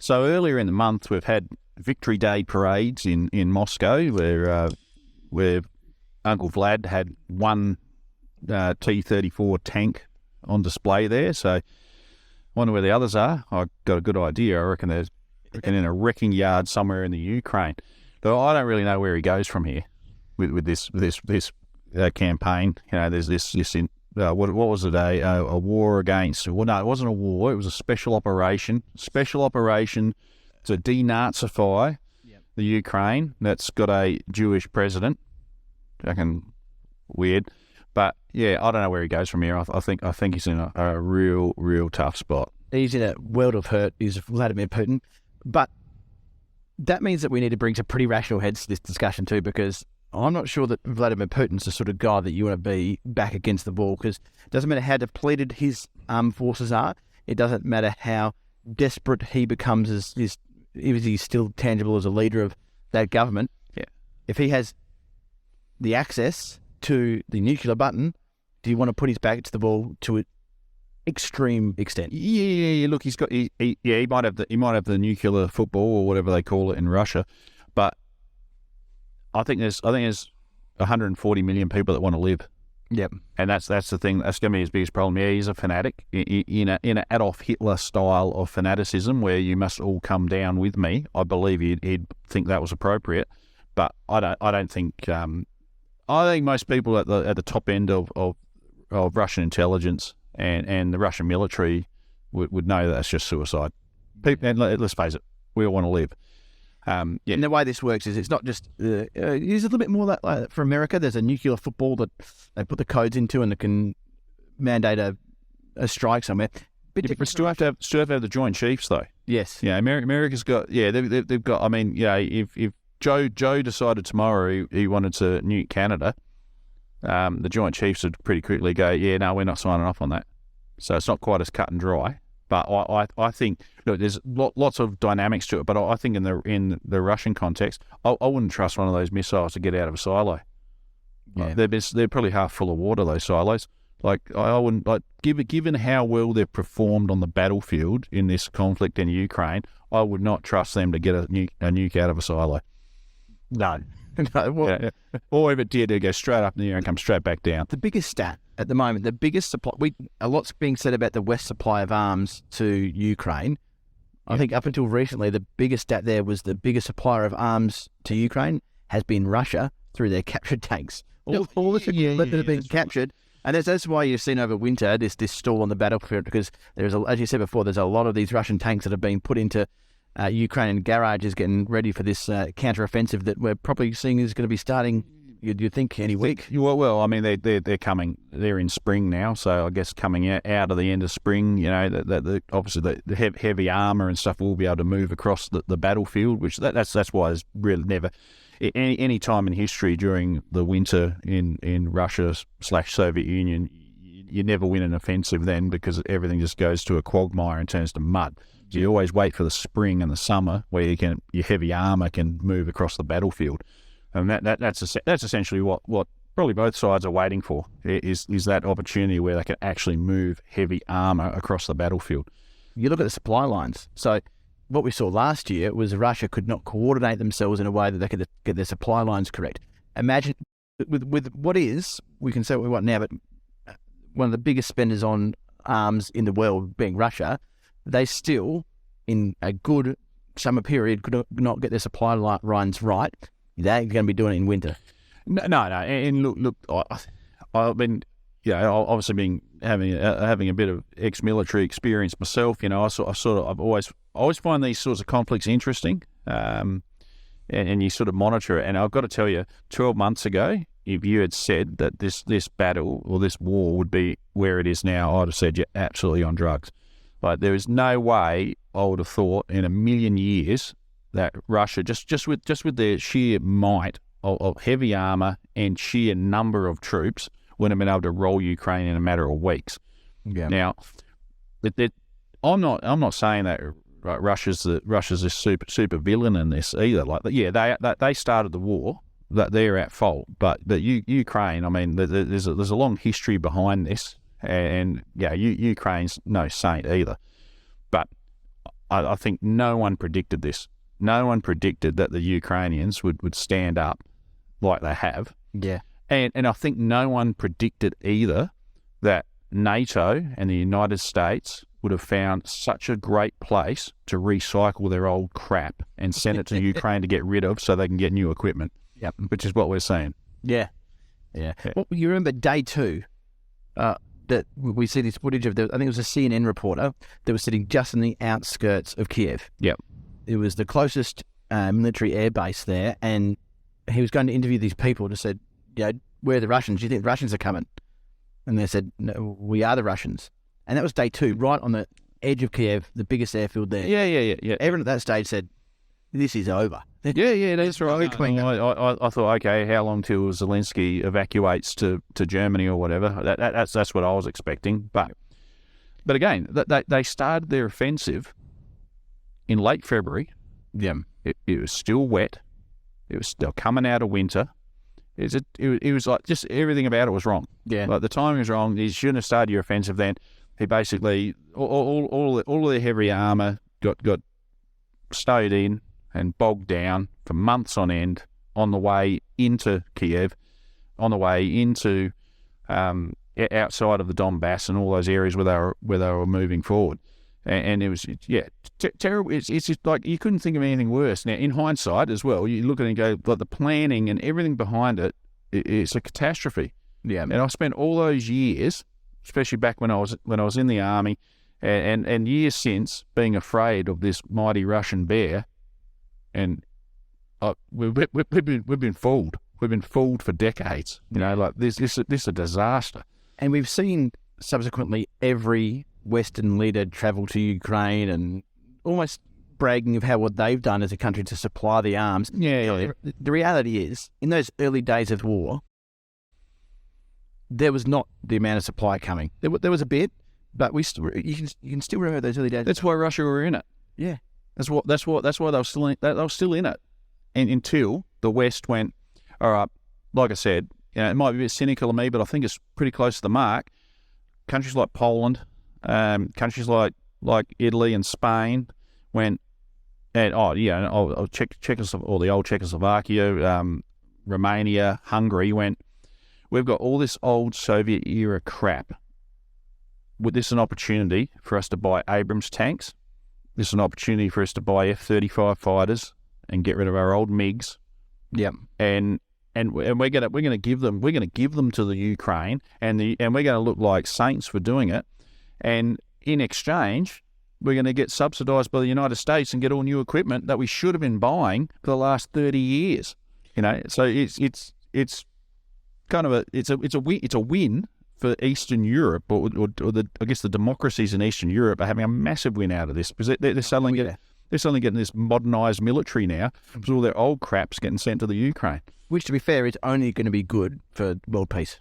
So earlier in the month, we've had Victory Day parades in Moscow, where Uncle Vlad had one T-34 tank on display there. So I wonder where the others are. I've got a good idea. I reckon they're in a wrecking yard somewhere in the Ukraine. Though I don't really know where he goes from here with this campaign. You know, there's this what was it, a war against? Well, no, it wasn't a war. It was a special operation to denazify the Ukraine. That's got a Jewish president. Fucking weird. But yeah, I don't know where he goes from here. I think he's in a real tough spot. He's in a world of hurt, is Vladimir Putin. But that means that we need to bring some pretty rational heads to this discussion too, because I'm not sure that Vladimir Putin's the sort of guy that you want to be back against the wall, because it doesn't matter how depleted his armed forces are. It doesn't matter how desperate he becomes as he's still tangible as a leader of that government. Yeah. If he has the access to the nuclear button, do you want to put his back to the wall to an extreme extent? Yeah. Look, he might have the nuclear football or whatever they call it in Russia, but I think there's 140 million people that want to live. Yep. And that's the thing. That's going to be his biggest problem. Yeah, he's a fanatic in an Adolf Hitler style of fanaticism where you must all come down with me. I believe he'd think that was appropriate, but I don't think. I think most people at the top end of Russian intelligence and the Russian military would know that that's just suicide. People, and let's face it, we all want to live. And the way this works is it's not just it's a little bit more like for America. There's a nuclear football that they put the codes into and it can mandate a strike somewhere. But still have to have the Joint Chiefs though. Yes. Yeah, America's got. Yeah, they've got. I mean, yeah, if Joe decided tomorrow he wanted to nuke Canada, the Joint Chiefs would pretty quickly go, yeah, no, we're not signing off on that. So it's not quite as cut and dry. But I think, look, there's lots of dynamics to it. But I think in the Russian context, I wouldn't trust one of those missiles to get out of a silo. Yeah. They're probably half full of water, those silos. Like I wouldn't given how well they've performed on the battlefield in this conflict in Ukraine, I would not trust them to get a nuke out of a silo. No. Well, yeah. Or if it did, it'd go straight up in the air and come straight back down. The biggest stat at the moment, the biggest supply, a lot's being said about the West supply of arms to Ukraine. I think up until recently, the biggest stat there was the biggest supplier of arms to Ukraine has been Russia through their captured tanks. All the equipment that have been captured. And that's why you've seen over winter this stall on the battlefield, because there's, as you said before, there's a lot of these Russian tanks that have been put into Ukrainian garages getting ready for this counter-offensive that we're probably seeing is going to be starting, you'd think, any week. Well, I mean, they're coming. They're in spring now, so I guess coming out of the end of spring, you know, that obviously the heavy armour and stuff will be able to move across the battlefield, which that's why there's really never any time in history during the winter in Russia/Soviet Union, you never win an offensive then, because everything just goes to a quagmire and turns to mud. So you always wait for the spring and the summer where your heavy armour can move across the battlefield, and that's essentially what probably both sides are waiting for is that opportunity where they can actually move heavy armour across the battlefield. You look at the supply lines. So what we saw last year was Russia could not coordinate themselves in a way that they could get their supply lines correct. Imagine with what is, we can say what we want now, but one of the biggest spenders on arms in the world being Russia, they still, in a good summer period, could not get their supply lines right. They're going to be doing it in winter. No. And look, I've been, obviously having a bit of ex-military experience myself. You know, I've always find these sorts of conflicts interesting, and you sort of monitor it. And I've got to tell you, 12 months ago, if you had said that this battle or this war would be where it is now, I'd have said you're absolutely on drugs. Like, there is no way I would have thought in a million years that Russia, just with their sheer might of heavy armour and sheer number of troops, would have been able to roll Ukraine in a matter of weeks. Yeah. Now, I'm not saying that Russia's this super villain in this either. Like, yeah, they started the war, that they're at fault. But Ukraine, I mean, there's a long history behind this. And yeah, Ukraine's no saint either. But I think no one predicted this. No one predicted that the Ukrainians would stand up like they have. Yeah. And I think no one predicted either that NATO and the United States would have found such a great place to recycle their old crap and send it to Ukraine to get rid of so they can get new equipment. Yep. Which is what we're seeing. Yeah. Well, you remember day 2, that we see this footage of, I think it was a CNN reporter that was sitting just in the outskirts of Kiev. Yep. It was the closest military air base there, and he was going to interview these people to say, where are the Russians? Do you think the Russians are coming? And they said, no, we are the Russians. And that was day 2, right on the edge of Kiev, the biggest airfield there. Yeah. Everyone at that stage said, this is over. Yeah, that's right. I thought, okay, how long till Zelensky evacuates to Germany or whatever? That's what I was expecting. But again, they started their offensive in late February. Yeah. It was still wet. They were coming out of winter. It was like just everything about it was wrong. Yeah. Like the timing was wrong. You shouldn't have started your offensive then. He basically all of the heavy armour got stowed in and bogged down for months on end on the way into Kiev, on the way into outside of the Donbass and all those areas where they were moving forward, and it was terrible. It's just like you couldn't think of anything worse. Now in hindsight as well, you look at it and go, like the planning and everything behind it, it's a catastrophe. Yeah, and I spent all those years, especially back when I was in the army, and years since being afraid of this mighty Russian bear. And we've been fooled. We've been fooled for decades. Like this is a disaster. And we've seen subsequently every Western leader travel to Ukraine and almost bragging of what they've done as a country to supply the arms. Yeah. The reality is, in those early days of war, there was not the amount of supply coming. There was a bit, but you can still remember those early days. That's why Russia were in it. Yeah. That's why they were still in it, and until the West went, all right. Like I said, it might be a bit cynical of me, but I think it's pretty close to the mark. Countries like Poland, countries like Italy and Spain went, and Czechoslovakia, or the old Czechoslovakia, Romania, Hungary went. We've got all this old Soviet era crap. With this an opportunity for us to buy Abrams tanks. This is an opportunity for us to buy F-35 fighters and get rid of our old MiGs. Yep. And we're gonna give them to the Ukraine, and we're gonna look like saints for doing it. And in exchange, we're gonna get subsidised by the United States and get all new equipment that we should have been buying for the last 30 years. So it's kind of a win for Eastern Europe, or I guess the democracies in Eastern Europe are having a massive win out of this because they're suddenly getting this modernised military now because all their old crap's getting sent to the Ukraine. Which, to be fair, is only going to be good for world peace.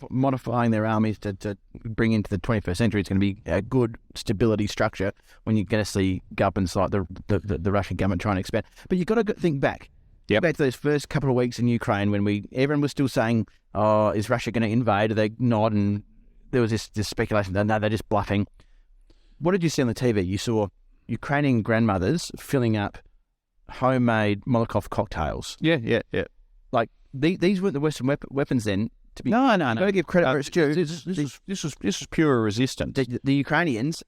Modifying their armies to bring into the 21st century, it's going to be a good stability structure when you're going to see governments like the Russian government trying to expand. But you've got to think back. Yep. Back to those first couple of weeks in Ukraine when everyone was still saying, oh, is Russia going to invade? Are they not? And there was this speculation that, no, they're just bluffing. What did you see on the TV? You saw Ukrainian grandmothers filling up homemade Molotov cocktails. Yeah. Like, these weren't the Western weapons then. No. Got to give credit where it's due. This was pure resistance. The Ukrainians,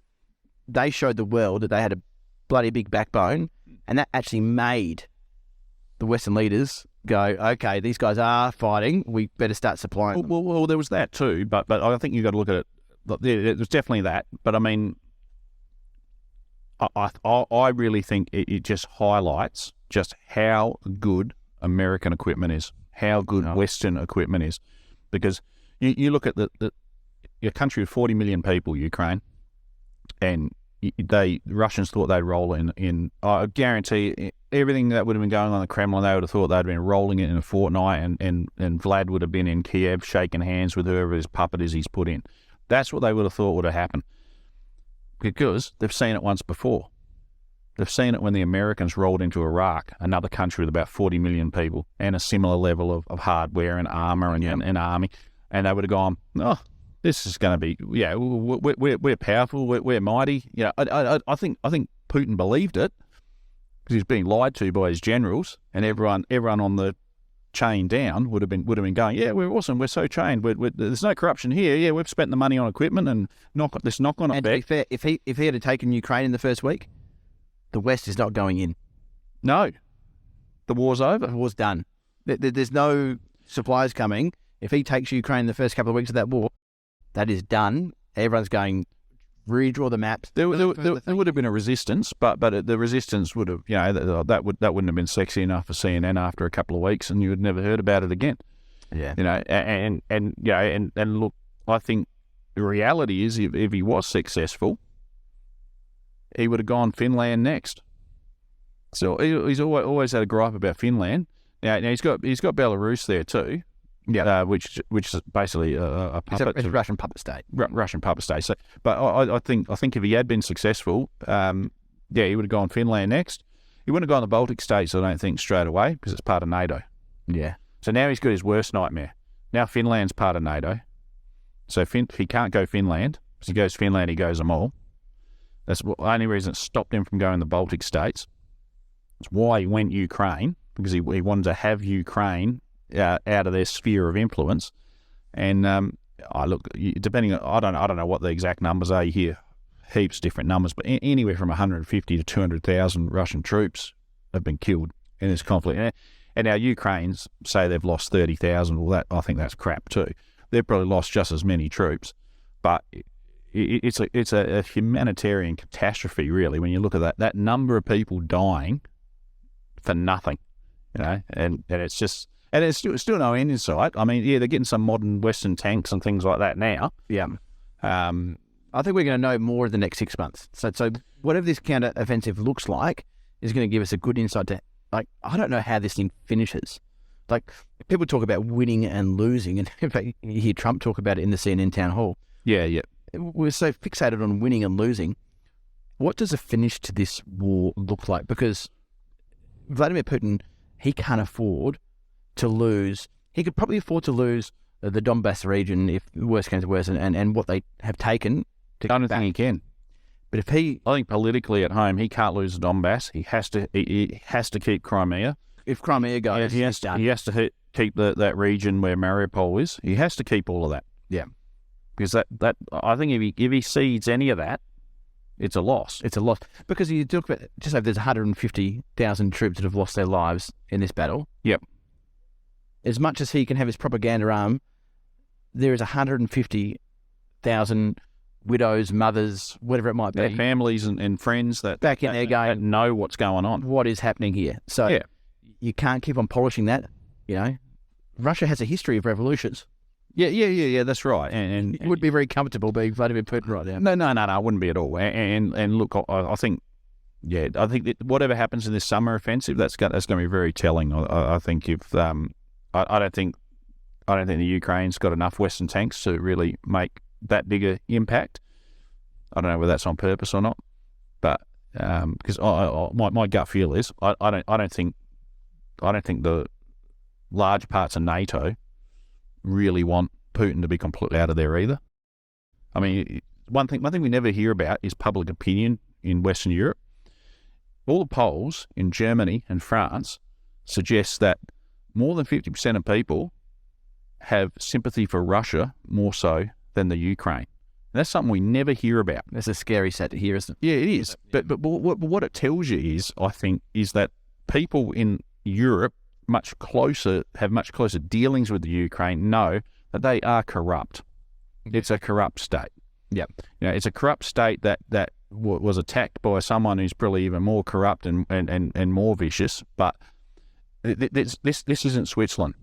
they showed the world that they had a bloody big backbone, and that actually made the Western leaders go, okay, these guys are fighting. We better start supplying them. Well, there was that too, but I think you've got to look at it. There's definitely that, but I mean, I really think it just highlights just how good American equipment is, how good Western equipment is, because you look at your country with 40 million people, Ukraine, and the Russians thought they'd roll in. I guarantee everything that would have been going on in the Kremlin, they would have thought they'd been rolling it in a fortnight, and Vlad would have been in Kiev shaking hands with whoever his puppet is he's put in. That's what they would have thought would have happened, because they've seen it once before. They've seen it when the Americans rolled into Iraq, another country with about 40 million people and a similar level of hardware and armour and army, and they would have gone, oh, this is going to be, we're powerful, we're mighty. I think Putin believed it because he's being lied to by his generals, and everyone on the chain down would have been going, yeah, we're awesome, we're so trained, there's no corruption here. Yeah, we've spent the money on equipment and knock on And it to be back. fair, if he had taken Ukraine in the first week, the West is not going in. No, the war's over. The war's done. There's no supplies coming. If he takes Ukraine the first couple of weeks of that war, that is done. Everyone's going, redraw the maps. There would have been a resistance, but the resistance would have, that wouldn't have been sexy enough for CNN after a couple of weeks, and you had never heard about it again. Yeah. And look, I think the reality is, if he was successful, he would have gone Finland next. So he's always had a gripe about Finland. Now he's got Belarus there too. Yeah, which is basically a puppet. It's a Russian puppet state. Russian puppet state. So, but I think if he had been successful, he would have gone Finland next. He wouldn't have gone the Baltic states, I don't think, straight away, because it's part of NATO. Yeah. So now he's got his worst nightmare. Now Finland's part of NATO. So if he can't go Finland, because he goes Finland, he goes them all. That's the only reason it stopped him from going the Baltic states. It's why he went Ukraine, because he wanted to have Ukraine out of their sphere of influence. And depending on, I don't know what the exact numbers are. You hear heaps different numbers, but anywhere from 150 to 200,000 Russian troops have been killed in this conflict. And now Ukrainians say they've lost 30,000. Well, I think that's crap too. They've probably lost just as many troops, but it's a humanitarian catastrophe, really, when you look at that number of people dying for nothing, and it's just. And there's still no end in sight. I mean, they're getting some modern Western tanks and things like that now. Yeah. I think we're going to know more in the next 6 months. So whatever this counter-offensive looks like is going to give us a good insight to, I don't know how this thing finishes. People talk about winning and losing, and in fact, you hear Trump talk about it in the CNN town hall. Yeah. We're so fixated on winning and losing. What does a finish to this war look like? Because Vladimir Putin, he can't afford to lose. He could probably afford to lose the Donbass region if worse comes to worse, and what they have taken. I don't think he can. But I think politically at home, he can't lose the Donbass. He has to keep Crimea. If Crimea goes, he has to keep that region where Mariupol is. He has to keep all of that. Yeah, because that I think if he cedes any of that, it's a loss. It's a loss, because you talk about just over there's 150,000 troops that have lost their lives in this battle. Yep. As much as he can have his propaganda arm, there is 150,000 widows, mothers, whatever it might be. Their families and friends that back in there going, that know what's going on. What is happening here? So you can't keep on polishing that. Russia has a history of revolutions. Yeah, that's right. And it would be very comfortable being Vladimir Putin right now. No, I wouldn't be at all. And look, I think that whatever happens in this summer offensive, that's going to be very telling. I think if I don't think the Ukraine's got enough Western tanks to really make that bigger impact. I don't know whether that's on purpose or not, but because my gut feel is I don't think the large parts of NATO really want Putin to be completely out of there either. I mean, one thing we never hear about is public opinion in Western Europe. All the polls in Germany and France suggest that more than 50% of people have sympathy for Russia more so than the Ukraine. And that's something we never hear about. That's a scary stat to hear, isn't it? Yeah, it is. But what it tells you is, I think, is that people in Europe have much closer dealings with the Ukraine know that they are corrupt. It's a corrupt state. Yeah. It's a corrupt state that was attacked by someone who's probably even more corrupt and more vicious. But this isn't Switzerland.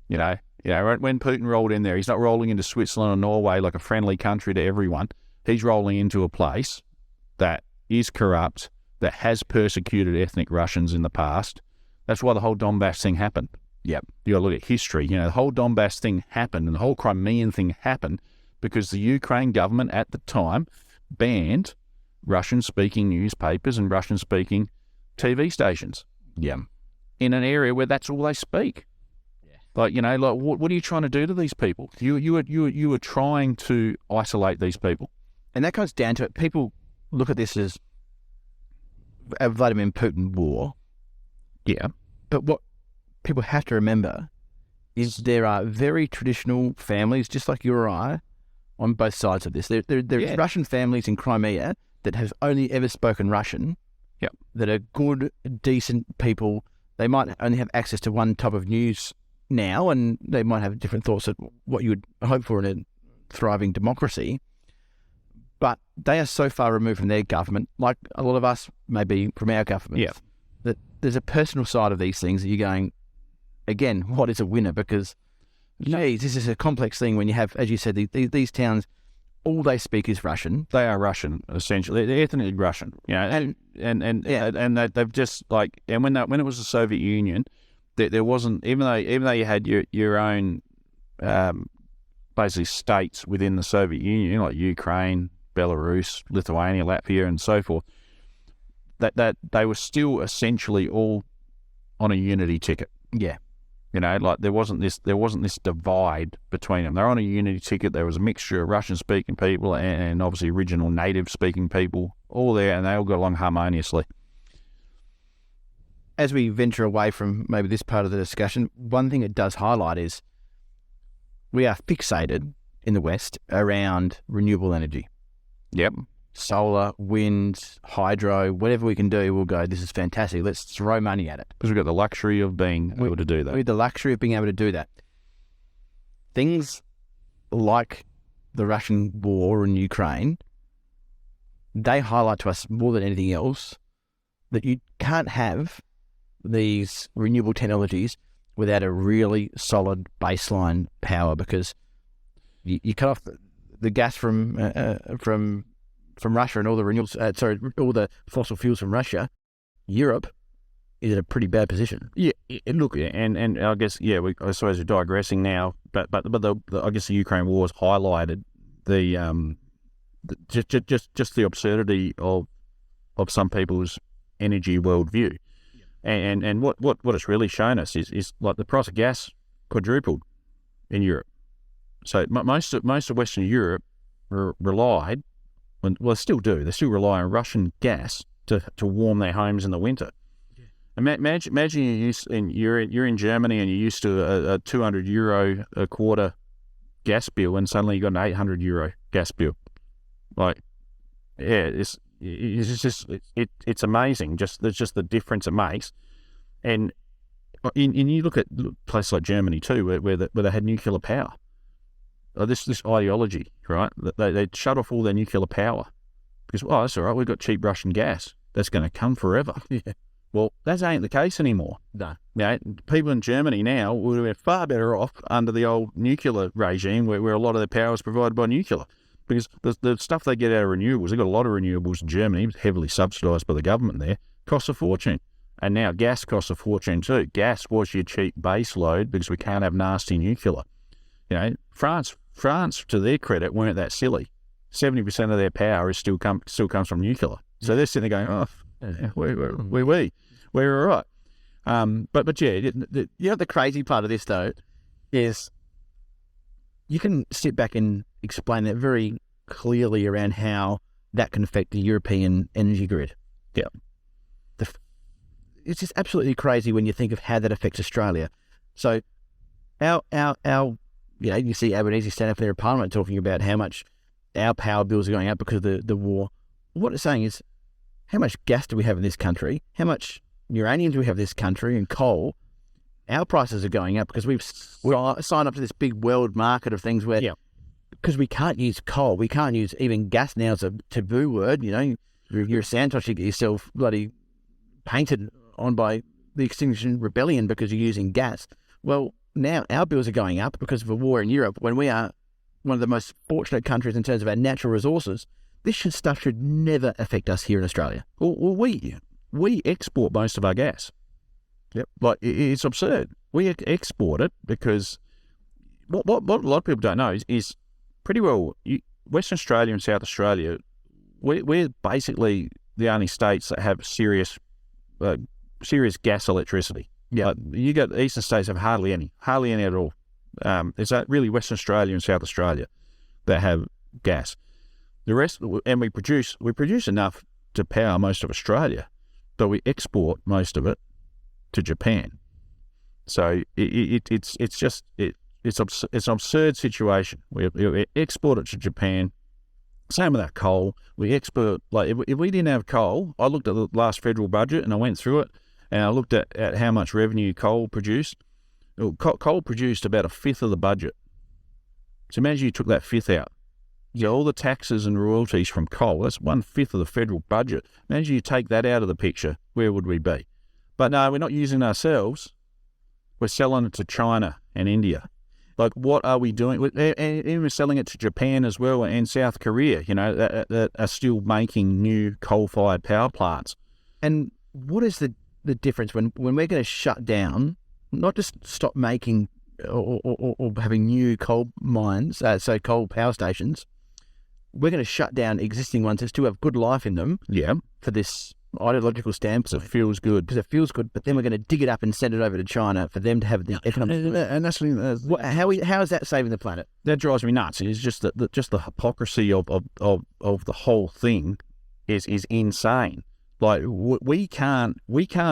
When Putin rolled in there, he's not rolling into Switzerland or Norway like a friendly country to everyone. He's rolling into a place that is corrupt, that has persecuted ethnic Russians in the past. That's why the whole Donbass thing happened. Yep. You got to look at history. The whole Donbass thing happened, and the whole Crimean thing happened because the Ukraine government at the time banned Russian-speaking newspapers and Russian-speaking TV stations. Yeah. In an area where that's all they speak. Like, what are you trying to do to these people? You were trying to isolate these people. And that comes down to it. People look at this as a Vladimir Putin war. Yeah. But what people have to remember is there are very traditional families, just like you or I, on both sides of this. There's Russian families in Crimea that have only ever spoken Russian. Yep. That are good, decent people. They might only have access to one type of news now, and they might have different thoughts of what you would hope for in a thriving democracy. But they are so far removed from their government, like a lot of us may be from our government, that there's a personal side of these things that you're going, again, what is a winner? Because, geez, this is a complex thing when you have, as you said, these towns, all they speak is Russian. They are Russian, essentially. They're ethnically Russian, and they've just and when it was the Soviet Union, there wasn't, even though you had your own basically states within the Soviet Union, like Ukraine, Belarus, Lithuania, Latvia, and so forth, that they were still essentially all on a unity ticket. Yeah. There wasn't this divide between them. They're on a unity ticket. There was a mixture of Russian-speaking people and obviously original native-speaking people, all there, and they all got along harmoniously. As we venture away from maybe this part of the discussion, one thing it does highlight is we are fixated in the West around renewable energy. Yep. Solar, wind, hydro, whatever we can do, we'll go, this is fantastic. Let's throw money at it. Because we've got the luxury of being able to do that. We have the luxury of being able to do that. Things like the Russian war in Ukraine, they highlight to us more than anything else that you can't have these renewable technologies without a really solid baseline power, because you cut off the gas from Russia and all the renewables, all the fossil fuels from Russia. Europe is in a pretty bad position. Yeah, look, and I guess I suppose we're digressing now, but I guess the Ukraine war has highlighted just the absurdity of some people's energy worldview. And what it's really shown us is like the price of gas quadrupled in Europe. So most of Western Europe relied, well, they still do. They still rely on Russian gas to warm their homes in the winter. Yeah. Imagine you're in Germany and you're used to a €200 a quarter gas bill, and suddenly you got an €800 gas bill. It's amazing. There's just the difference it makes. And you look at places like Germany too, where they had nuclear power. This ideology, right? They shut off all their nuclear power because, that's all right, we've got cheap Russian gas. That's going to come forever. Yeah. Well, that ain't the case anymore. No. People in Germany now would have been far better off under the old nuclear regime where a lot of their power is provided by nuclear. Because the stuff they get out of renewables, they've got a lot of renewables in Germany, heavily subsidised by the government there, costs a fortune. And now gas costs a fortune too. Gas was your cheap base load because we can't have nasty nuclear. France, to their credit, weren't that silly. 70% of their power still comes from nuclear. So they're sitting there going, we're all right. But yeah, the crazy part of this though is you can sit back and explain that very clearly around how that can affect the European energy grid. Yeah. It's just absolutely crazy when you think of how that affects Australia. So our you see Albanese stand up there in Parliament talking about how much our power bills are going up because of the war. What it's saying is, how much gas do we have in this country? How much uranium do we have in this country, and coal? Our prices are going up because we're signed up to this big world market of things where, because we can't use coal, we can't use even gas now. It's a taboo word. You're a Santos, you get yourself bloody painted on by the Extinction Rebellion because you're using gas. Well, now our bills are going up because of a war in Europe when we are one of the most fortunate countries in terms of our natural resources. This stuff should never affect us here in Australia. Well, we export most of our gas. Yep. It's absurd. We export it because what a lot of people don't know is pretty well Western Australia and South Australia, we're basically the only states that have serious gas electricity. Yeah. Like, you got eastern states have hardly any at all. It's really Western Australia and South Australia that have gas. The rest, and we produce enough to power most of Australia, but we export most of it to Japan. So it's an absurd situation. We export it to Japan. Same with our coal. We export, like, if we didn't have coal, I looked at the last federal budget and I went through it and I looked at how much revenue coal produced. Well, coal produced about a fifth of the budget. So imagine you took that fifth out. You know, all the taxes and royalties from coal, that's 1/5 of the federal budget. Imagine you take that out of the picture, where would we be? But no, we're not using it ourselves. We're selling it to China and India. Like, what are we doing? And we're selling it to Japan as well, and South Korea, you know, that are still making new coal-fired power plants. And what is the difference when we're going to shut down, not just stop making or having new coal mines, so coal power stations, we're going to shut down existing ones that still have good life in them. Yeah. For this ideological standpoint. It feels good. Because it feels good, but then we're going to dig it up and send it over to China for them to have the economic... And that's How is that saving the planet? that drives me nuts. It's just the hypocrisy of the whole thing is insane. Like, we can't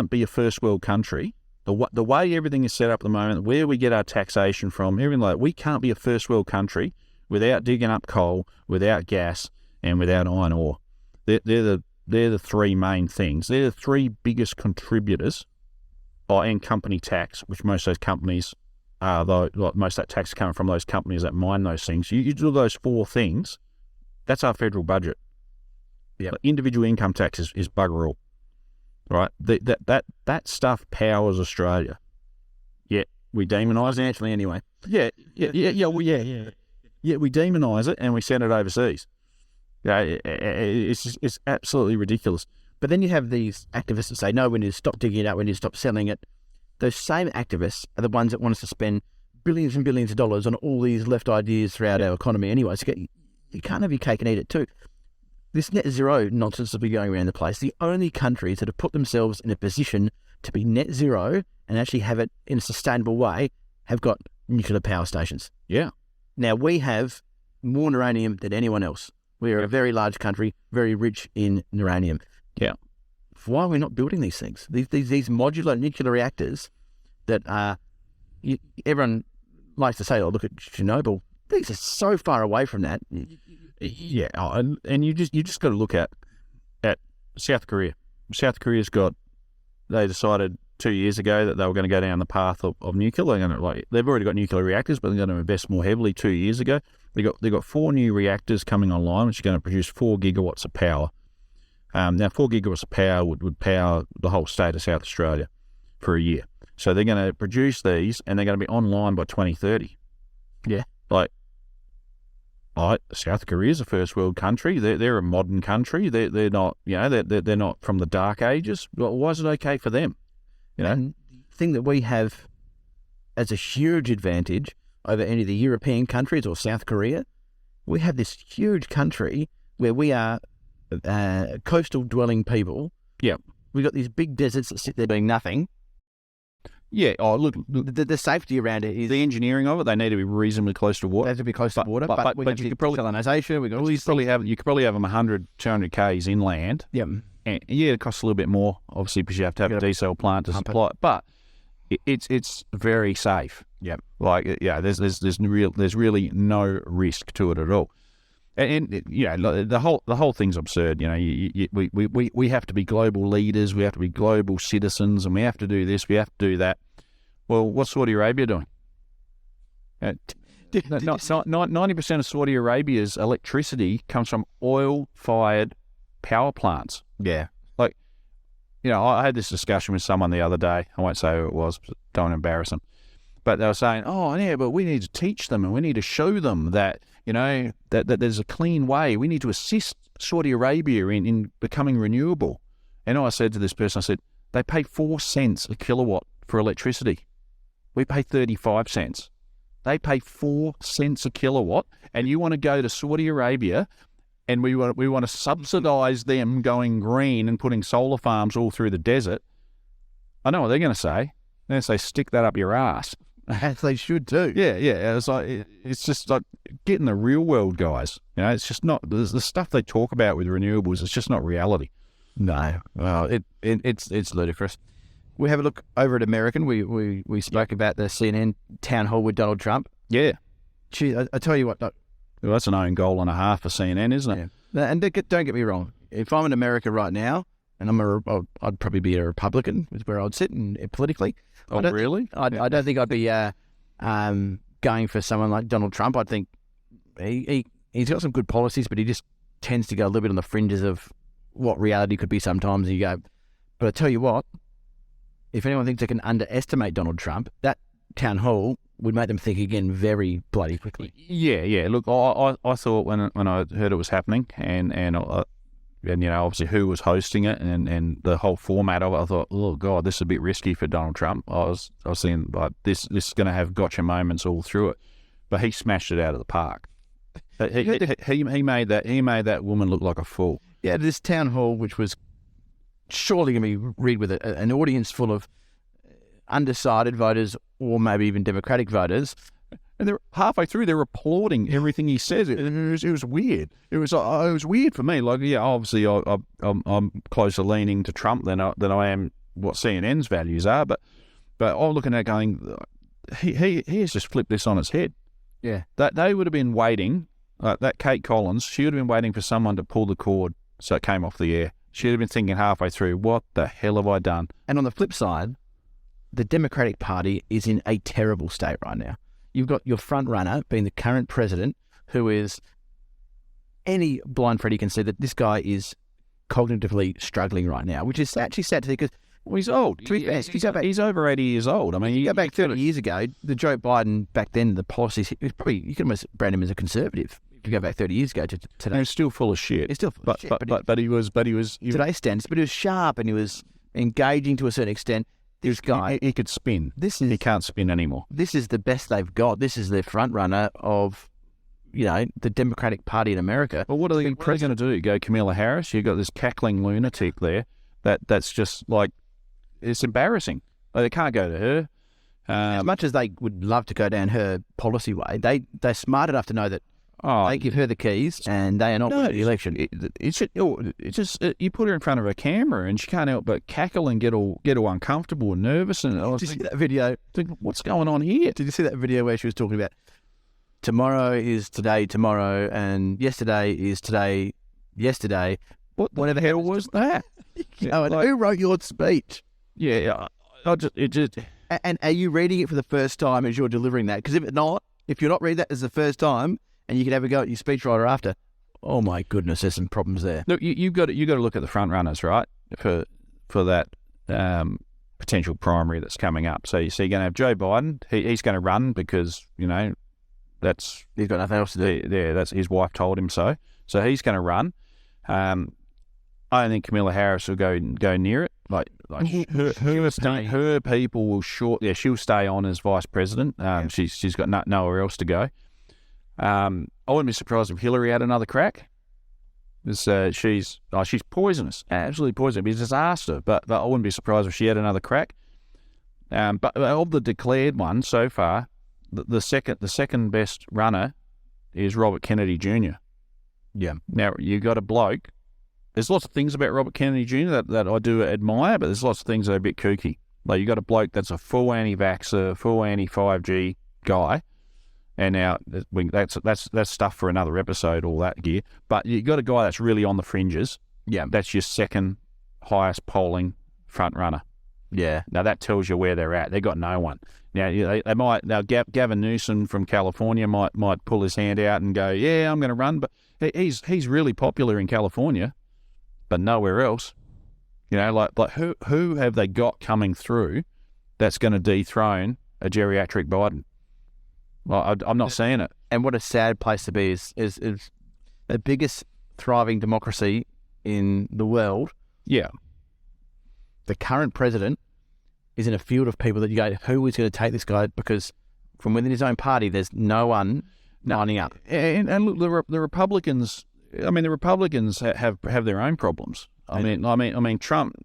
be a first world country. The way everything is set up at the moment, where we get our taxation from, everything like that, we can't be a first world country without digging up coal, without gas, and without iron ore. They're the three main things. They're the three biggest contributors, and company tax, which most of those companies are, though, like, most of that tax is coming from those companies that mine those things. You do those four things, that's our federal budget. Yeah, individual income tax is bugger all. Right, that stuff powers Australia. Yet we demonise it. Financially, anyway. Yeah. We demonise it and we send it overseas. Yeah, it's absolutely ridiculous. But then you have these activists that say, no, we need to stop digging it out, we need to stop selling it. Those same activists are the ones that want us to spend billions and billions of dollars on all these left ideas throughout our economy anyway. So you can't have your cake and eat it too. This net zero nonsense will be going around the place. The only countries that have put themselves in a position to be net zero and actually have it in a sustainable way have got nuclear power stations. Yeah. Now, we have more uranium than anyone else. We are a very large country, very rich in uranium. Yeah. Why are we not building these things? These modular nuclear reactors that are... everyone likes to say, oh, look at Chernobyl. These are so far away from that. Yeah, and you just got to look at South Korea. South Korea's they decided 2 years ago that they were going to go down the path of nuclear. They've already got nuclear reactors, but they're going to invest more heavily 2 years ago. They got 4 new reactors coming online, which are going to produce 4 gigawatts of power. Now 4 gigawatts of power would power the whole state of South Australia for a year. So they're going to produce these, and they're going to be online by 2030. Yeah, South Korea's a first world country. They're a modern country. They're not, they're not from the dark ages. Why is it okay for them? And the thing that we have as a huge advantage over any of the European countries or South Korea, we have this huge country where we are coastal dwelling people. Yeah. We've got these big deserts that sit there doing nothing. Yeah. Oh, look, the safety around it is... the engineering of it, they need to be reasonably close to water. They have to be close to water, but you could probably... salinisation, we've got all You these... could probably have them 100, 200 k's inland. Yeah. And yeah, it costs a little bit more, obviously, because you have to have a diesel plant to supply it. But it's very safe. Yeah. There's really no risk to it at all. And the whole thing's absurd. We have to be global leaders, we have to be global citizens, and we have to do this, we have to do that. Well, what's Saudi Arabia doing? 90% of Saudi Arabia's electricity comes from oil-fired power plants. Yeah. I had this discussion with someone the other day. I won't say who it was, don't embarrass them. But they were saying, oh, yeah, but we need to teach them and we need to show them that, that there's a clean way. We need to assist Saudi Arabia in becoming renewable. And I said to this person, I said, they pay 4 cents a kilowatt for electricity. We pay 35 cents. They pay 4 cents a kilowatt, and you want to go to Saudi Arabia and we want to subsidise them going green and putting solar farms all through the desert. I know what they're going to say. They say stick that up your ass. As they should too. Yeah. It's like it's just like getting the real world guys. You know, it's just not the stuff they talk about with renewables. It's just not reality. No, well, it's ludicrous. We have a look over at American. We spoke about the CNN town hall with Donald Trump. Yeah. Gee, I tell you what, Well, that's an own goal and a half for CNN, isn't it? yeah. And don't get me wrong. If I'm in America right now, and I'd probably be a Republican, is where I'd sit politically. Oh, really? I don't think I'd be going for someone like Donald Trump. I think he's got some good policies, but he just tends to go a little bit on the fringes of what reality could be sometimes. You go, but I tell you what, if anyone thinks they can underestimate Donald Trump, that town hall would make them think again very bloody quickly. Yeah. Look, I thought when I heard it was happening, and you know, obviously who was hosting it and the whole format of it, I thought, oh God, this is a bit risky for Donald Trump. I was thinking like this is going to have gotcha moments all through it, but he smashed it out of the park. He made that woman look like a fool. Yeah, this town hall, which was surely going to be read with an audience full of undecided voters or maybe even Democratic voters. And they're halfway through, they're applauding everything he says. It was weird. It was weird for me. Like, yeah, obviously I'm closer leaning to Trump than I am what CNN's values are. But I'm looking at it going, he has just flipped this on its head. Yeah, that they would have been waiting. That Kate Collins, she would have been waiting for someone to pull the cord so it came off the air. She'd have been thinking halfway through, what the hell have I done? And on the flip side, the Democratic Party is in a terrible state right now. You've got your front runner being the current president, who is any blind Freddy can see that this guy is cognitively struggling right now, which is actually sad to see because he's old. To be fair, he's over 80 years old. I mean, you go back 30 years ago, the Joe Biden back then, the policies, you can almost brand him as a conservative. If you go back 30 years ago to today, and he's still full of shit. He's still full of shit. But he was today's standards. But he was sharp and he was engaging to a certain extent. This guy, he could spin. He can't spin anymore. This is the best they've got. This is their front runner of, the Democratic Party in America. Well, what are they going to do? Go Kamala Harris? You've got this cackling lunatic there. That's just like, it's embarrassing. Like, they can't go to her. As much as they would love to go down her policy way, they're smart enough to know that they give her the keys and they are not winning the election. It's just you put her in front of a camera and she can't help but cackle and get all uncomfortable and nervous. And I was Did you see that video? What's going on here? Did you see that video where she was talking about tomorrow is today tomorrow and yesterday is today yesterday? Whatever the hell was that? Who wrote your speech? Yeah, And are you reading it for the first time as you're delivering that? Because if you're not reading that as the first time, and you could have a go at your speechwriter after, oh my goodness, there's some problems there. Look, you've got to look at the front runners, right, for that potential primary that's coming up. So you're going to have Joe Biden. He's going to run because he's got nothing else to do. Yeah, that's his wife told him so. So he's going to run. I don't think Kamala Harris will go near it. Like her people will she'll stay on as vice president. She's got nowhere else to go. I wouldn't be surprised if Hillary had another crack. She's poisonous, absolutely poisonous. It'd be a disaster. But I wouldn't be surprised if she had another crack. But of the declared ones so far, the second best runner is Robert Kennedy Jr. Yeah. Now you got a bloke. There's lots of things about Robert Kennedy Jr. that I do admire, but there's lots of things that are a bit kooky. Like, you got a bloke that's a full anti-vaxxer, full anti-5G guy, and now that's stuff for another episode, all that gear. But you got a guy that's really on the fringes. Yeah, that's your second highest polling front runner. Yeah. Now that tells you where they're at. They got no one. Now they might. Now Gavin Newsom from California might pull his hand out and go, yeah, I'm going to run. But he's really popular in California, but nowhere else. Like who have they got coming through that's going to dethrone a geriatric Biden? Well, I'm not seeing it. And what a sad place to be is the biggest thriving democracy in the world. Yeah. The current president is in a field of people that you go, who is going to take this guy? Because from within his own party, there's no one lining up. And look, the Republicans. I mean, the Republicans have their own problems. I mean, Trump.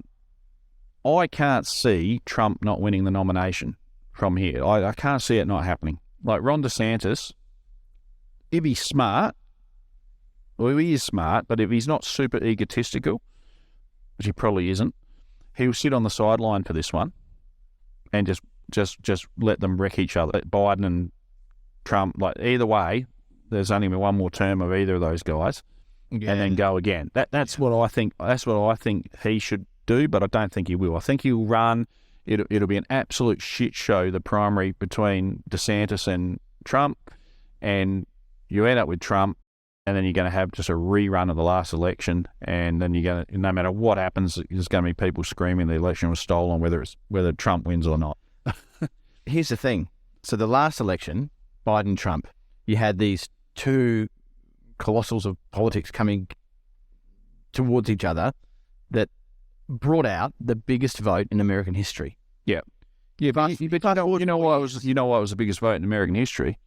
I can't see Trump not winning the nomination from here. I can't see it not happening. Like Ron DeSantis, if he's smart, well, he is smart, but if he's not super egotistical, which he probably isn't, he'll sit on the sideline for this one and just let them wreck each other. Biden and Trump, like either way, there's only one more term of either of those guys, and then go again. That's what I think. That's what I think he should do, but I don't think he will. I think he'll run. It'll be an absolute shit show, the primary between DeSantis and Trump, and you end up with Trump, and then you're going to have just a rerun of the last election, and then you're going to, no matter what happens, there's going to be people screaming the election was stolen, whether Trump wins or not. Here's the thing. So the last election, Biden-Trump, you had these two colossals of politics coming towards each other that brought out the biggest vote in American history. Yeah, but you know why it was the biggest vote in American history?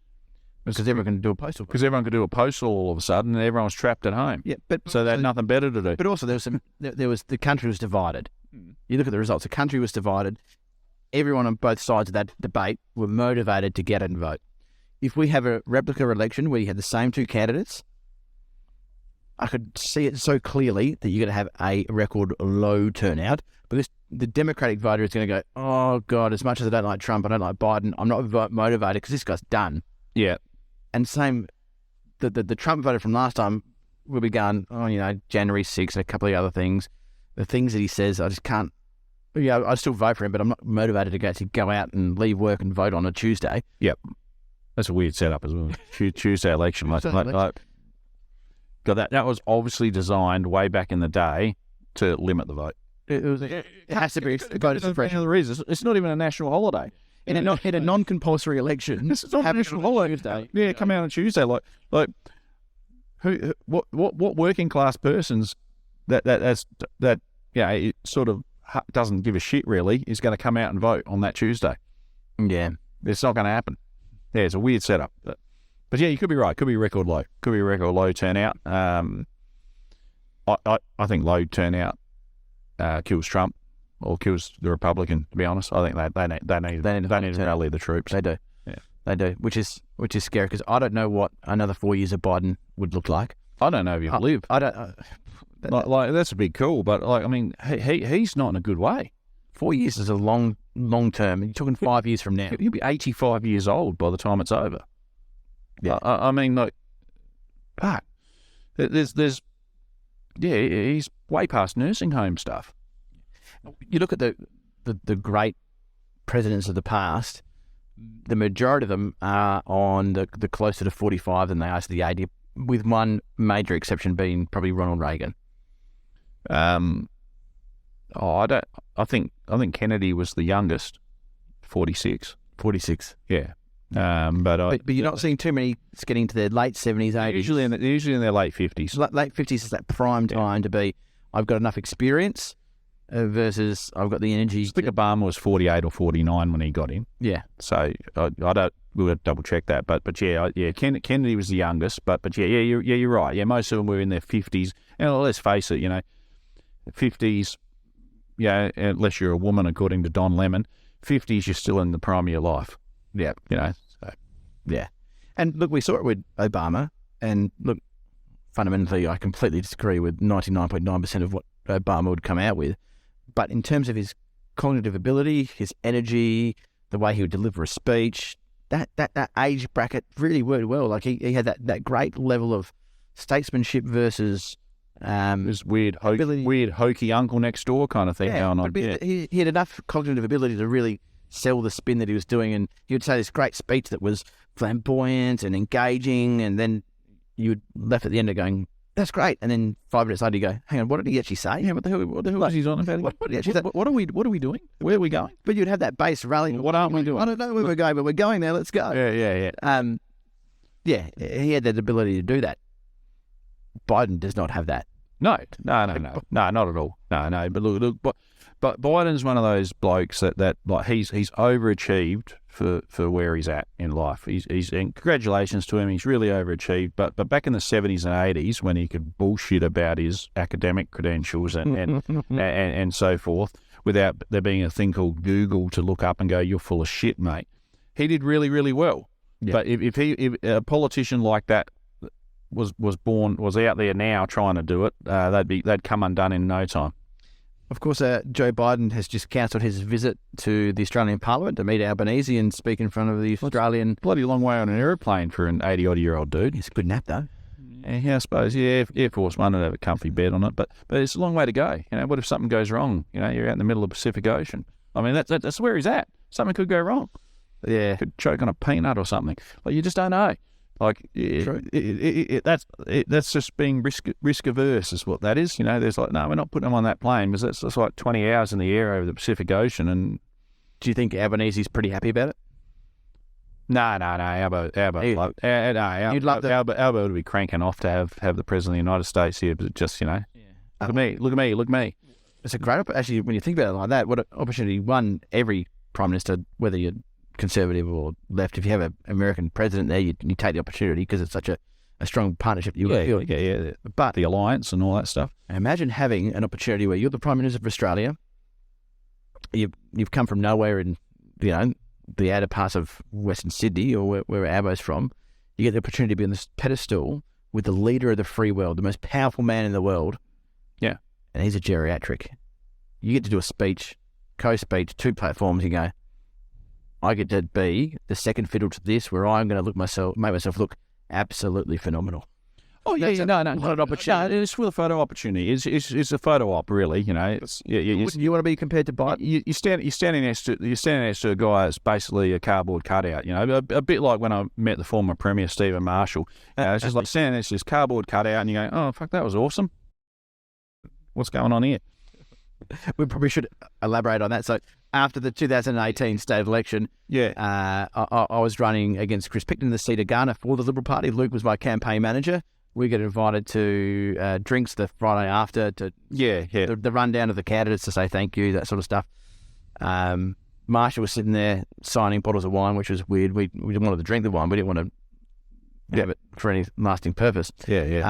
Because everyone can do a postal vote. Because everyone could do a postal all of a sudden, and everyone was trapped at home. Yeah, but so they had nothing better to do. But also the country was divided. You look at the results. The country was divided. Everyone on both sides of that debate were motivated to get out and vote. If we have a replica election where you have the same two candidates, I could see it so clearly that you're going to have a record low turnout. But the Democratic voter is going to go, oh, God, as much as I don't like Trump, I don't like Biden, I'm not motivated because this guy's done. Yeah. And same, the Trump voter from last time will be going, January 6th and a couple of other things. The things that he says, I just can't, I still vote for him, but I'm not motivated to actually go out and leave work and vote on a Tuesday. Yep. That's a weird setup as well. Tuesday election. That was obviously designed way back in the day to limit the vote. It has to be voter suppression. It's not even a national holiday. In a non-compulsory election, it's not a national holiday. Yeah, come out on Tuesday. Like what working class persons that it sort of doesn't give a shit really is going to come out and vote on that Tuesday. Yeah, it's not going to happen. Yeah, it's a weird setup. But yeah, you could be right. Could be record low. Could be a record low turnout. I think low turnout kills Trump or kills the Republican. To be honest, I think they need to rally the troops. They do. Yeah, they do. Which is scary because I don't know what another 4 years of Biden would look like. I don't know if he'll live. I don't. Like that's a big call, but he's not in a good way. 4 years is a long term. You're talking 5 years from now. He'll be 85 years old by the time it's over. Yeah, he's way past nursing home stuff. You look at the great presidents of the past. The majority of them are on the closer to 45 than they are to the 80, with one major exception being probably Ronald Reagan. I think Kennedy was the youngest, 46. 46. Yeah. But you're not seeing too many getting to their late 70s, 80s. Usually in their late 50s. Late 50s is that prime time to be, I've got enough experience versus I've got the energy. I think Obama was 48 or 49 when he got in. Yeah. So we'll double check that. But Kennedy was the youngest. But you're right. Yeah, most of them were in their 50s. And let's face it, 50s. Yeah, unless you're a woman, according to Don Lemon, 50s you're still in the prime of your life. Yeah, So. Yeah, and look, we saw it with Obama, and look, fundamentally, I completely disagree with 99.9% of what Obama would come out with. But in terms of his cognitive ability, his energy, the way he would deliver a speech, that age bracket really worked well. Like he had that great level of statesmanship versus this weird hokey uncle next door kind of thing going on. He had enough cognitive ability to really sell the spin that he was doing, and he would say this great speech that was flamboyant and engaging, and then you would left at the end of going, that's great, and then 5 minutes later you go, hang on, what did he actually say? Yeah, what the hell was he on about? What are we doing? Where are we going? But you'd have that base rally. What aren't we doing? I don't know where we're going, but we're going there. Let's go. Yeah. He had that ability to do that. Biden does not have that. No, not at all. No. But look, but Biden's one of those blokes that like he's overachieved for where he's at in life. He's and congratulations to him. He's really overachieved. But back in the 70s and 80s, when he could bullshit about his academic credentials and so forth, without there being a thing called Google to look up and go, "You're full of shit, mate." He did really, really well. Yeah. But if a politician like that was out there now trying to do it, they'd come undone in no time. Of course, Joe Biden has just cancelled his visit to the Australian Parliament to meet Albanese and speak in front of the Australian. Bloody long way on an aeroplane for an 80-odd-year-old dude. It's a good nap, though. Yeah, I suppose. Yeah, Air Force One would have a comfy bed on it, but it's a long way to go. What if something goes wrong? You're out in the middle of the Pacific Ocean. I mean, that's where he's at. Something could go wrong. Yeah, Could choke on a peanut or something. Like, you just don't know. Like, that's just being risk averse is what that is. There's like, no, we're not putting them on that plane because that's like 20 hours in the air over the Pacific Ocean. And do you think Albanese's pretty happy about it? No. Albo would be cranking off to have the President of the United States here, but just, look at me. It's a great actually, when you think about it like that, what an opportunity. One, every Prime Minister, whether you're Conservative or left, if you have an American president there, you take the opportunity because it's such a strong partnership. Yeah. But the alliance and all that stuff. Imagine having an opportunity where you're the Prime Minister of Australia, you've come from nowhere in, the outer parts of Western Sydney or where Albo's from. You get the opportunity to be on this pedestal with the leader of the free world, the most powerful man in the world. Yeah. And he's a geriatric. You get to do a speech, co-speech, 2 platforms. You go, I get to be the second fiddle to this, where I'm going to make myself look absolutely phenomenal. Oh yeah, what an opportunity! No, it's for the photo opportunity. It's a photo op, really. You want to be compared to Biden? You're standing next to a guy that's basically a cardboard cutout. A bit like when I met the former Premier Stephen Marshall. It's just like standing next to this cardboard cutout, and you go, "Oh fuck, that was awesome. What's going on here?" We probably should elaborate on that. So after the 2018 state election, I was running against Chris Picton in the seat of Ghana for the Liberal Party. Luke was my campaign manager. We get invited to drinks the Friday after to the rundown of the candidates to say thank you, that sort of stuff. Marshall was sitting there signing bottles of wine, which was weird. We didn't want to drink the wine. We didn't want to have it for any lasting purpose. The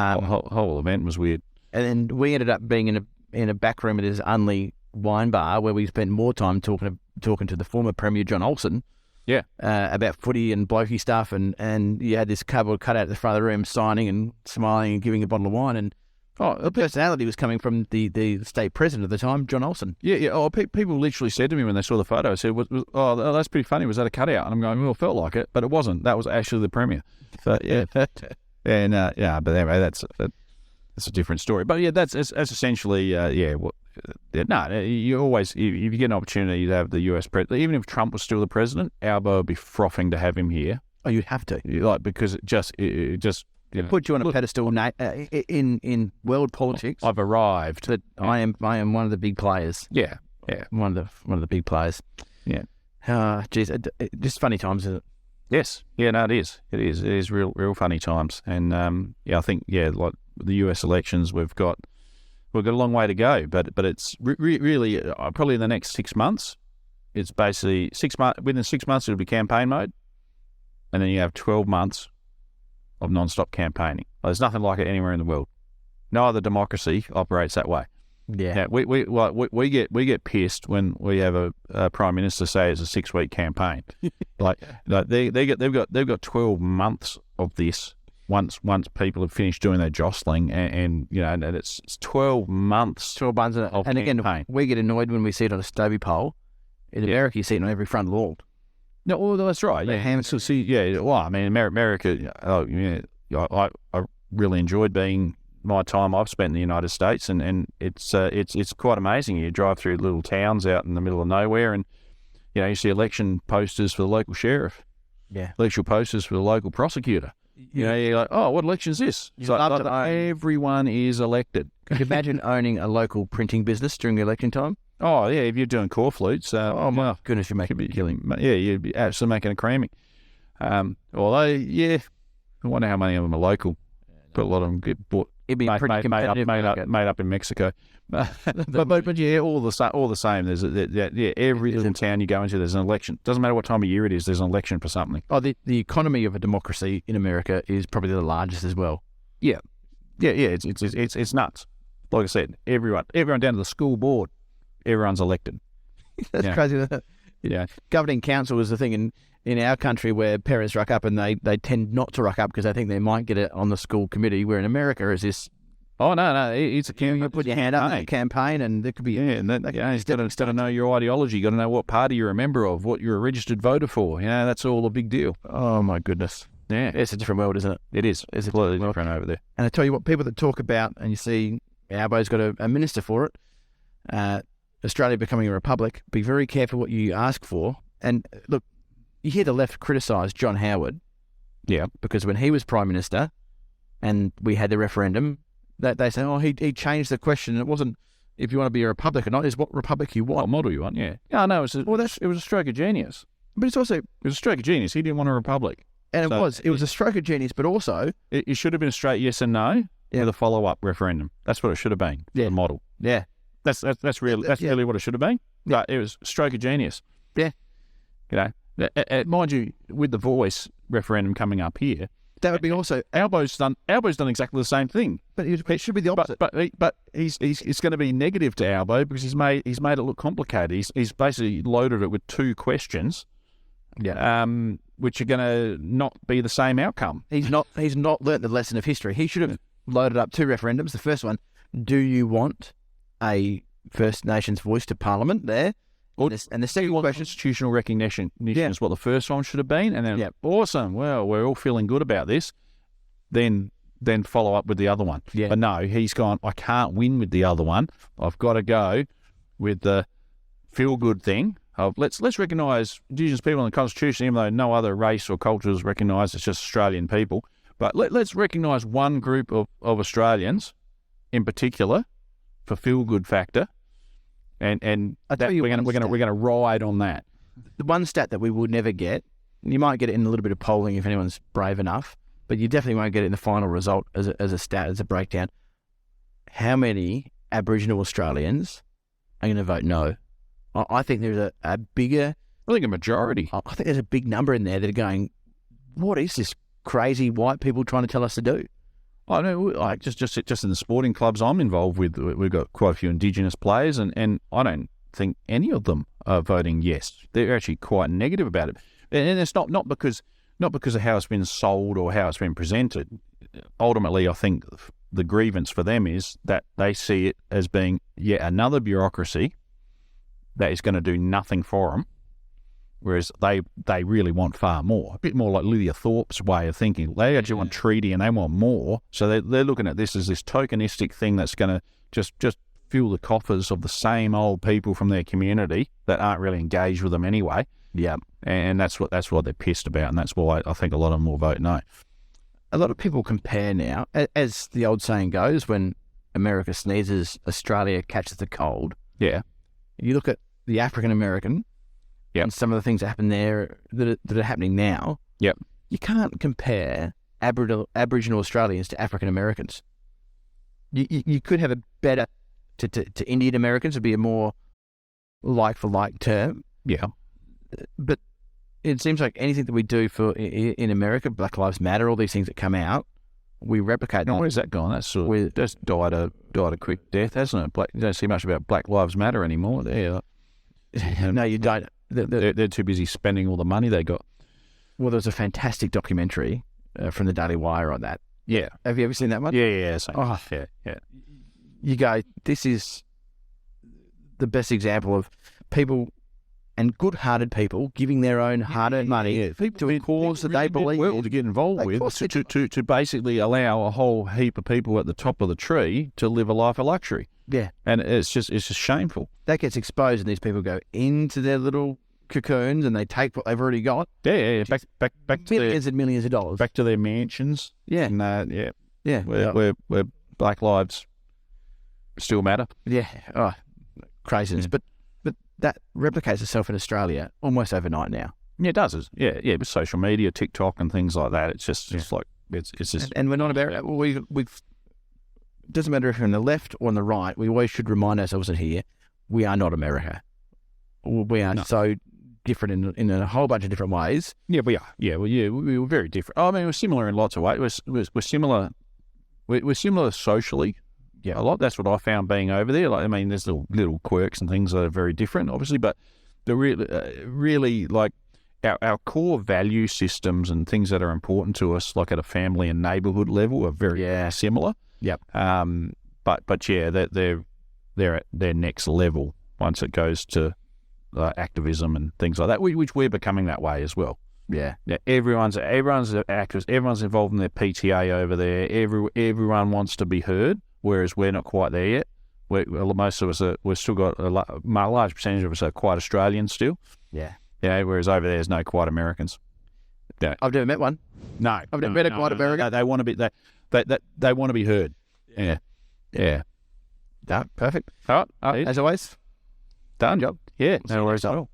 whole event was weird. And then we ended up being in a back room at his Unley wine bar where we spent more time talking to the former Premier John Olsen. Yeah. About footy and blokey stuff, and you had this cardboard cutout at the front of the room signing and smiling and giving a bottle of wine, and the personality was coming from the state president at the time, John Olsen. Yeah. Oh, people literally said to me when they saw the photo, said, "Oh, that's pretty funny. Was that a cutout?" And I'm going, "Well, it felt like it, but it wasn't. That was actually the Premier." So yeah, but anyway, that's a different story. But yeah, that's essentially you always, if you get an opportunity to have the US president, even if Trump was still the president, Albo would be frothing to have him here. Oh, you'd have to, because it just put you on a pedestal in world politics. I've arrived. That I am one of the big players. Yeah, one of the big players. Yeah. Geez, just funny times, isn't it? Yes. Yeah. No, it is. It is real funny times. And I think like the US elections, we've got a long way to go, but it's really probably in the next 6 months. It's basically 6 months. Within 6 months, it'll be campaign mode, and then you have 12 months of non-stop campaigning. There's nothing like it anywhere in the world. No other democracy operates that way. Yeah, now, we get pissed when we have a prime minister say it's a 6-week campaign. they've got 12 months of this. Once people have finished doing their jostling, and it's 12 months. 12 months of and campaign. Again, we get annoyed when we see it on a Stobie pole. In America, you see it on every front lawn. No, well, that's right. Well, I mean, America. I really enjoyed my time I've spent in the United States, and it's quite amazing. You drive through little towns out in the middle of nowhere, and you see election posters for the local sheriff. Yeah, election posters for the local prosecutor. You're like, oh, what election is this? It's everyone is elected. Could you imagine owning a local printing business during the election time? Oh, yeah, if you're doing core flutes. Oh, my goodness, you're making a killing. Yeah, you'd be absolutely making a creaming. Although, I wonder how many of them are local. But a lot of them get bought. It'd be pretty competitive. Made up in Mexico. but all the same. There's every little town you go into, there's an election. Doesn't matter what time of year it is. There's an election for something. Oh, the economy of a democracy in America is probably the largest as well. Yeah. It's nuts. Like I said, everyone down to the school board, everyone's elected. That's Yeah. crazy. Yeah. Governing council is the thing in our country where parents rock up and they tend not to rock up because they think they might get it on the school committee, where in America is this, Oh, no, it's a you put your hand up in a campaign and there could be... Yeah, and you've got to know your ideology. You've got to know what party you're a member of, what you're a registered voter for. That's all a big deal. Oh, my goodness. Yeah, It's a different world, isn't it? it is. It's completely different over there. And I tell you what, people that talk about, and you see Albo's got a minister for it, Australia becoming a republic, be very careful what you ask for. And look, you hear the left criticise John Howard. Yeah. Because when he was Prime Minister and we had the referendum, that they say, oh, he changed the question. It wasn't if you want to be a republic or not, it's what republic you What want. model you want? Yeah. Yeah, no, it was a stroke of genius. But it's also, It was a stroke of genius. He didn't want a republic. and So- it was a stroke of genius, but also, It should have been a straight yes and no with a follow-up referendum. That's what it should have been. Yeah. The model. yeah, That's really what it should have been. Yeah. But it was a stroke of genius. Yeah. Mind you, with the Voice referendum coming up here, that would be also, Albo's done exactly the same thing. but it should be the opposite. But he's it's going to be negative to Albo because he's made it look complicated. He's basically loaded it with two questions, which are going to not be the same outcome. He's not learnt the lesson of history. He should have loaded up two referendums. The first one, do you want a First Nations voice to Parliament there? And the second question, Constitutional recognition is what the first one should have been, and then awesome. Well, we're all feeling good about this. Then follow up with the other one. Yeah. But no, he's gone, I can't win with the other one. I've got to go with the feel good thing of let's recognise Indigenous people in the Constitution, even though no other race or culture is recognised. It's just Australian people. But let's recognise one group of Australians in particular for feel good factor. And I'll tell that you we're one going to ride on that. the one stat that we would never get, you might get it in a little bit of polling if anyone's brave enough, but you definitely won't get it in the final result as a stat, as a breakdown. How many Aboriginal Australians are going to vote no? I think there's a bigger... I think a majority. I think there's a big number in there that are going, what is this crazy white people trying to tell us to do? I know, like just in the sporting clubs I'm involved with, we've got quite a few Indigenous players, and I don't think any of them are voting yes. They're actually quite negative about it, and it's not because of how it's been sold or how it's been presented. Ultimately, I think the grievance for them is that they see it as being yet another bureaucracy that is going to do nothing for them. Whereas they really want far more, a bit more like Lydia Thorpe's way of thinking. They actually want treaty and they want more. So they're looking at this as this tokenistic thing that's going to just fill the coffers of the same old people from their community that aren't really engaged with them anyway. Yeah. And that's what they're pissed about, and that's why I think a lot of them will vote no. A lot of people compare now, as the old saying goes, when America sneezes, Australia catches the cold. Yeah. You look at the African American, and some of the things that happen there that are happening now. Yep. You can't compare Aboriginal Australians to African Americans. You could have a better to Indian Americans would be a more like for like term. Yeah. But it seems like anything that we do in America, Black Lives Matter, all these things that come out, we replicate. No, where's that gone? That's that's died a quick death, hasn't it? You don't see much about Black Lives Matter anymore. No, you don't. They're too busy spending all the money they got. Well, there's a fantastic documentary from the Daily Wire on that. Yeah. Have you ever seen that one? Yeah. Same. Oh, yeah. You go, this is the best example of people and good-hearted people giving their own hard-earned money to a cause that they believe in. To get involved with, to basically allow a whole heap of people at the top of the tree to live a life of luxury. Yeah. And it's just shameful. That gets exposed and these people go into their little cocoons and they take what they've already got. Yeah. Back to Millions and millions of dollars. back to their mansions. Yeah. And Yeah. where Black lives still matter. Yeah. Oh, craziness. Yeah. But that replicates itself in Australia almost overnight now. Yeah, it does. Yeah. With social media, TikTok, and things like that, it's just like it's just. And we're not about we've. Doesn't matter if you're on the left or on the right. We always should remind ourselves that here we are not America. We are so different in a whole bunch of different ways. Yeah, we are. Yeah, we were very different. I mean, we're similar in lots of ways. We're similar. We're similar socially. a lot. That's what I found being over there. Like, I mean, there's little quirks and things that are very different, obviously, but the really like our core value systems and things that are important to us, like at a family and neighbourhood level, are very similar. Yep. But yeah, they're at their next level once it goes to activism and things like that, which we're becoming that way as well. Yeah. Everyone's an activist. Everyone's involved in their PTA over there. Everyone wants to be heard, whereas we're not quite there yet. Most of us we've still got a large percentage of us are quite Australian still. Yeah. Yeah. Whereas over there's no quite Americans. Yeah. I've never met one. No, I've never met a quite American. They want to be they want to be heard. Yeah. Yeah. No, perfect. All right. As always, Done. job. Yeah. No worries at all.